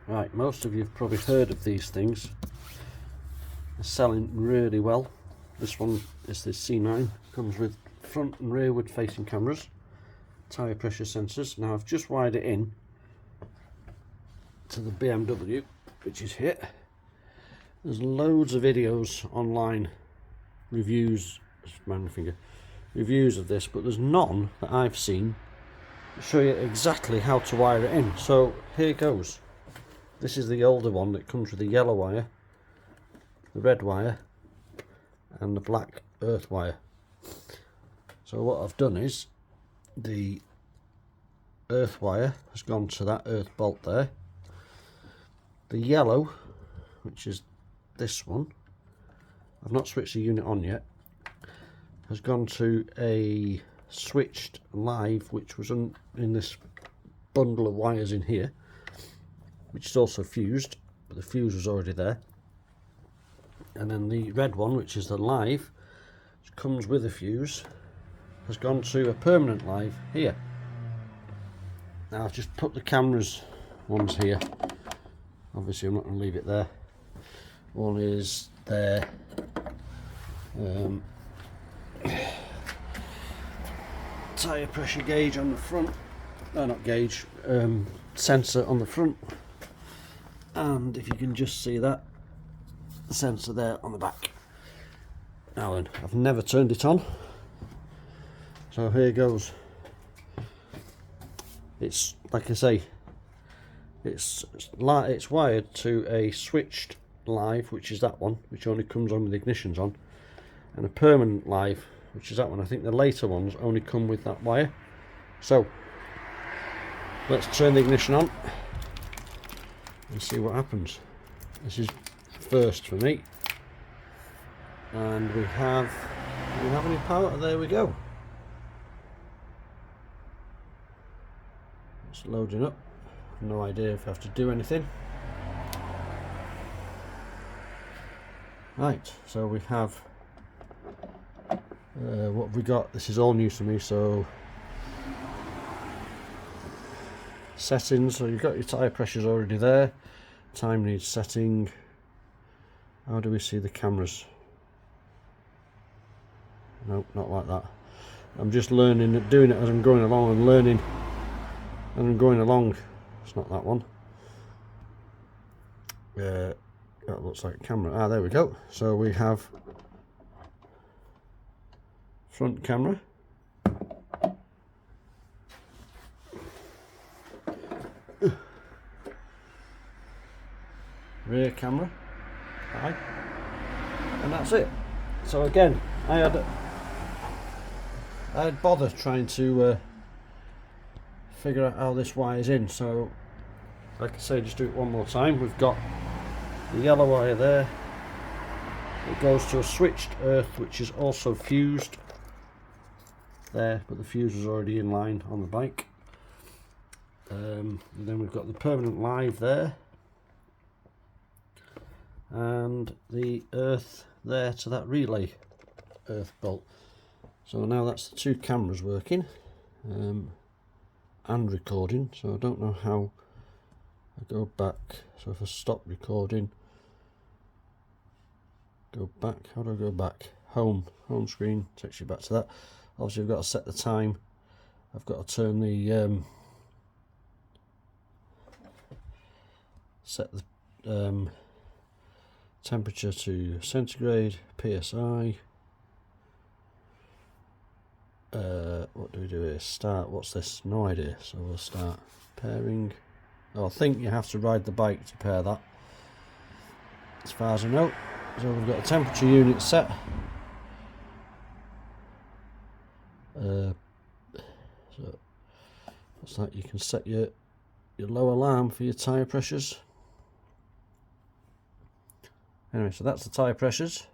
Right, most of you have probably heard of these things. They're selling really well. This one is the C9, comes with front and rearward facing cameras, tyre pressure sensors. Now I've just wired it in to the BMW, which is here. There's loads of videos online, reviews of this, but there's none that I've seen that show you exactly how to wire it in. So here goes. This is the older one that comes with the yellow wire, the red wire and the black earth wire. So what I've done is the earth wire has gone to that earth bolt there. The yellow, which is this one, I've not switched the unit on yet, has gone to a switched live, which was in this bundle of wires in here, which is also fused, but the fuse was already there. And then the red one, which is the live, which comes with a fuse, has gone to a permanent live here. Now I've just put the cameras ones here. Obviously I'm not going to leave it there. One is there. Tyre pressure gauge on the front. No, not gauge. Sensor on the front. And if you can just see that, the sensor there on the back. Now then, I've never turned it on, so here goes. It's like I say, it's wired to a switched live, which is that one, which only comes on with the ignitions on, and a permanent live, which is that one. I think the later ones only come with that wire. So let's turn the ignition on and see what happens. This is first for me, and do we have any power? There we go. It's loading up. No idea if I have to do anything. Right, so we have what have we got? This is all new to me. So settings, so you've got your tyre pressures already there. Time needs setting. How do we see the cameras? Nope, not like that. I'm just learning, doing it as I'm going along and learning as I'm going along. It's not that one. That looks like a camera. Ah, there we go. So we have front camera, rear camera, and that's it. So again, I'd bother trying to figure out how this wires in. So like I say, just do it one more time. We've got the yellow wire there. It goes to a switched earth, which is also fused there, but the fuse was already in line on the bike. And then we've got the permanent live there, and the earth there to that relay earth bolt. So now that's the two cameras working and recording. So I don't know how I go back. So if I stop recording, go back, how do I go back? Home screen takes you back to that. Obviously I've got to set the time. I've got to turn the set the temperature to centigrade, PSI. What do we do here? Start. What's this? No idea. So we'll start pairing. Oh, I think you have to ride the bike to pair that, as far as I know. So we've got a temperature unit set. So what's that? You can set your low alarm for your tyre pressures. Anyway, so that's the tyre pressures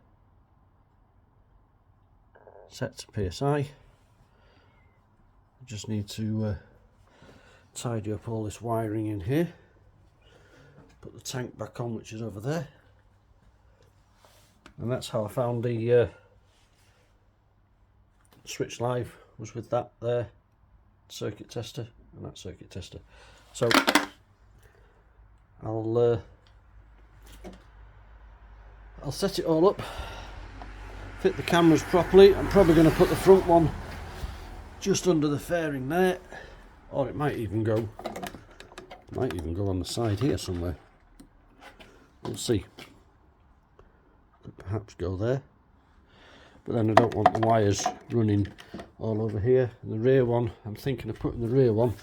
set to PSI. I just need to tidy up all this wiring in here, put the tank back on, which is over there, and that's how I found the switch live, was with that there circuit tester and that circuit tester. So I'll set it all up, fit the cameras properly. I'm probably going to put the front one just under the fairing there, or it might even go on the side here somewhere. We'll see. Could perhaps go there, but then I don't want the wires running all over here. And the rear one, I'm thinking of putting the rear one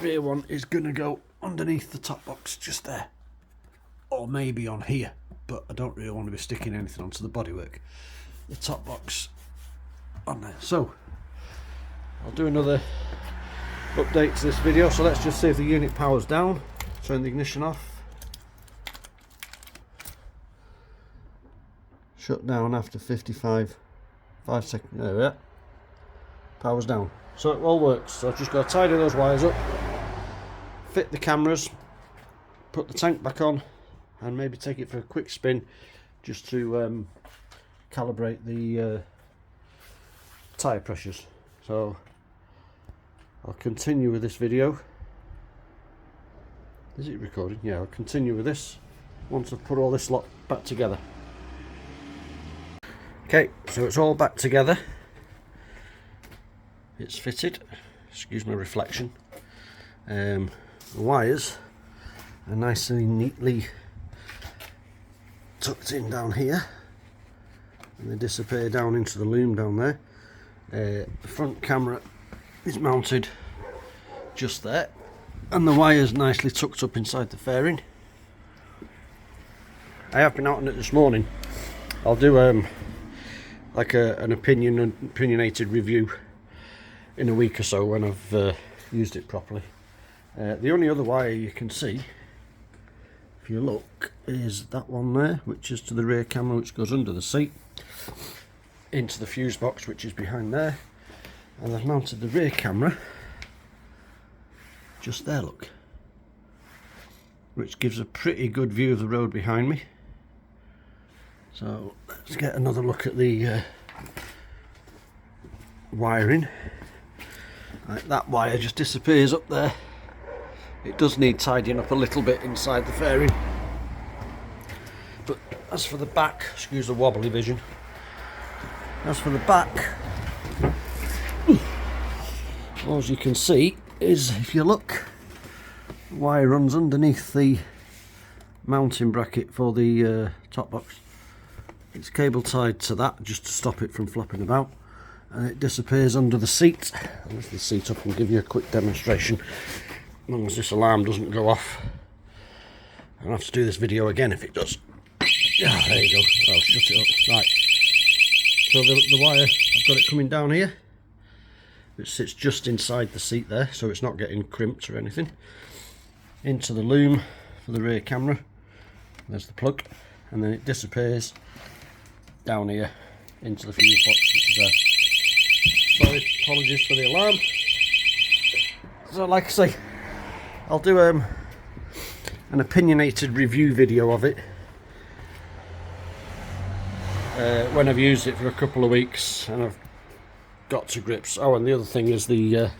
rear one is going to go underneath the top box just there, or maybe on here, but I don't really want to be sticking anything onto the bodywork. The top box on there. So I'll do another update to this video. So let's just see if the unit powers down. Turn the ignition off, shut down after 5 seconds. There we are. Powers down. So it all works. So I've just got to tidy those wires up, fit the cameras, put the tank back on, and maybe take it for a quick spin just to calibrate the tyre pressures. So I'll continue with this video. Is it recording? Yeah, I'll continue with this once I've put all this lot back together. Okay, so it's all back together. It's fitted. Excuse my reflection. The wires are nice and neatly tucked in down here, and they disappear down into the loom down there. The front camera is mounted just there, and the wires nicely tucked up inside the fairing. I have been out on it this morning. I'll do like an opinionated review in a week or so when I've used it properly. The only other wire you can see, if you look, is that one there, which is to the rear camera, which goes under the seat into the fuse box, which is behind there. And I've mounted the rear camera just there, look, which gives a pretty good view of the road behind me. So let's get another look at the wiring. Right, that wire just disappears up there. It does need tidying up a little bit inside the fairing. But as for the back, excuse the wobbly vision. As for the back, all you can see is, if you look, the wire runs underneath the mounting bracket for the top box. It's cable tied to that just to stop it from flopping about, and it disappears under the seat. I'll lift the seat up and give you a quick demonstration. As long as this alarm doesn't go off, I'll have to do this video again if it does. Yeah, there you go. I'll shut it up. Right. So the wire, I've got it coming down here. It sits just inside the seat there, so it's not getting crimped or anything. Into the loom for the rear camera. There's the plug, and then it disappears down here into the fuse box, which is there. Sorry, apologies for the alarm. So like I say, I'll do an opinionated review video of it when I've used it for a couple of weeks and I've got to grips. Oh, and the other thing is I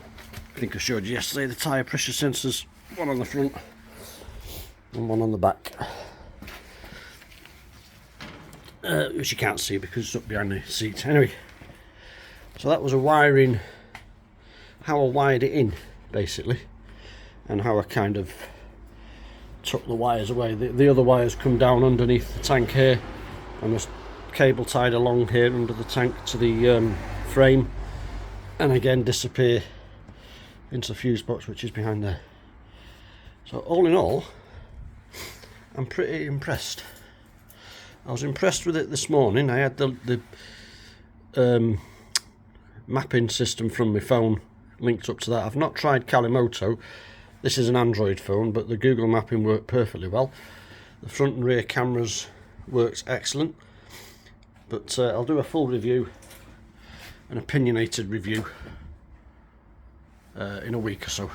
think I showed you yesterday, the tyre pressure sensors, one on the front and one on the back, which you can't see because it's up behind the seat. Anyway, so that was a wiring, how I wired it in basically, and how I kind of took the wires away. The other wires come down underneath the tank here, and there's cable tied along here under the tank to the frame, and again disappear into the fuse box, which is behind there. So all in all, I'm pretty impressed. I was impressed with it this morning. I had the mapping system from my phone linked up to that. I've not tried Calimoto. This is an Android phone, but the Google mapping worked perfectly well. The front and rear cameras works excellent. But I'll do a full review, an opinionated review, in a week or so.